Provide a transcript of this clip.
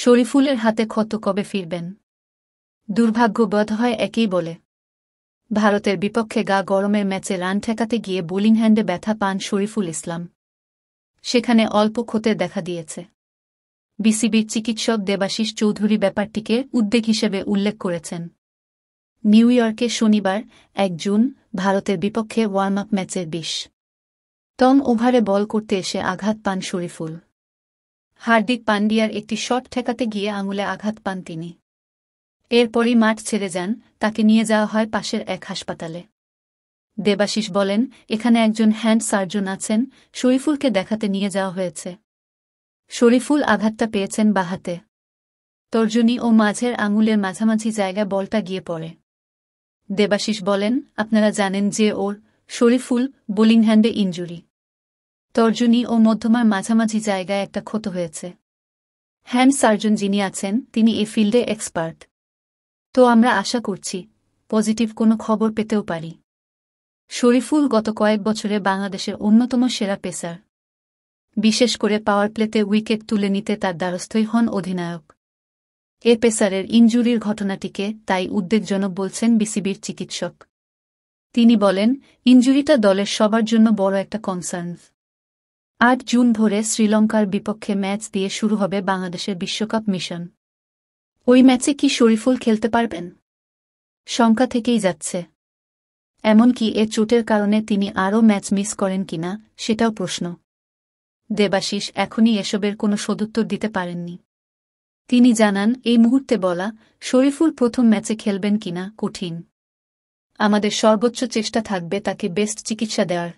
শরীফুলের হাতে ক্ষত কবে ফিরবেন? দুর্ভাগ্য বোধহয় একই বলে। ভারতের বিপক্ষে গা গরমের ম্যাচে রান ঠেকাতে গিয়ে বোলিং হ্যান্ডে ব্যথা পান শরীফুল ইসলাম। সেখানে অল্প ক্ষতে দেখা দিয়েছে। বিসিবির চিকিৎসক দেবাশিস চৌধুরী ব্যাপারটিকে উদ্বেগ হিসেবে উল্লেখ করেছেন। নিউ ইয়র্কে শনিবার ১ জুন ভারতের বিপক্ষে ওয়ার্ম আপ ম্যাচের ২০তম ওভারে বল করতে এসে আঘাত পান শরীফুল। হার্দিক পান্ডিয়ার একটি শট ঠেকাতে গিয়ে আঙুলে আঘাত পান তিনি। এরপরই মাঠ ছেড়ে যান, তাকে নিয়ে যাওয়া হয় পাশের এক হাসপাতালে। দেবাশিস বলেন, এখানে একজন হ্যান্ড সার্জন আছেন, শরীফুলকে দেখাতে নিয়ে যাওয়া হয়েছে। শরীফুল আঘাতটা পেয়েছেন বাঁ হাতে। তর্জনী ও মাঝের আঙুলের মাঝামাঝি জায়গায় বলটা গিয়ে পড়ে। দেবাশিস বলেন, আপনারা জানেন যে শরীফুল বোলিং হ্যান্ডে ইনজুরি। তর্জনী ও মধ্যমার মাঝামাঝি জায়গায় একটা ক্ষত হয়েছে। হ্যান্ড সার্জন যিনি আছেন তিনি এ ফিল্ডে এক্সপার্ট। তো আমরা আশা করছি পজিটিভ কোনো খবর পেতেও পারি। শরীফুল গত কয়েক বছরে বাংলাদেশের অন্যতম সেরা পেসার। বিশেষ করে পাওয়ার প্লেতে উইকেট তুলে নিতে তার দ্বারস্থই হন অধিনায়ক। এ পেসারের ইনজুরির ঘটনাটিকে তাই উদ্বেগজনক বলছেন বিসিবির চিকিৎসক। তিনি বলেন, ইনজুরিটা দলের সবার জন্য বড় একটা কনসার্ন। ৮ জুন ভোরে শ্রীলঙ্কার বিপক্ষে ম্যাচ দিয়ে শুরু হবে বাংলাদেশের বিশ্বকাপ মিশন। ওই ম্যাচে কি শরীফুল খেলতে পারবেন? শঙ্কা থেকেই যাচ্ছে। এমনকি এ চোটের কারণে তিনি আরও ম্যাচ মিস করেন কিনা সেটাও প্রশ্ন। দেবাশিস এখনই এসবের কোনো সদুত্তর দিতে পারেননি। তিনি জানান, এই মুহূর্তে বলা শরীফুল প্রথম ম্যাচে খেলবেন কিনা কঠিন। আমাদের সর্বোচ্চ চেষ্টা থাকবে তাকে বেস্ট চিকিৎসা দেওয়ার।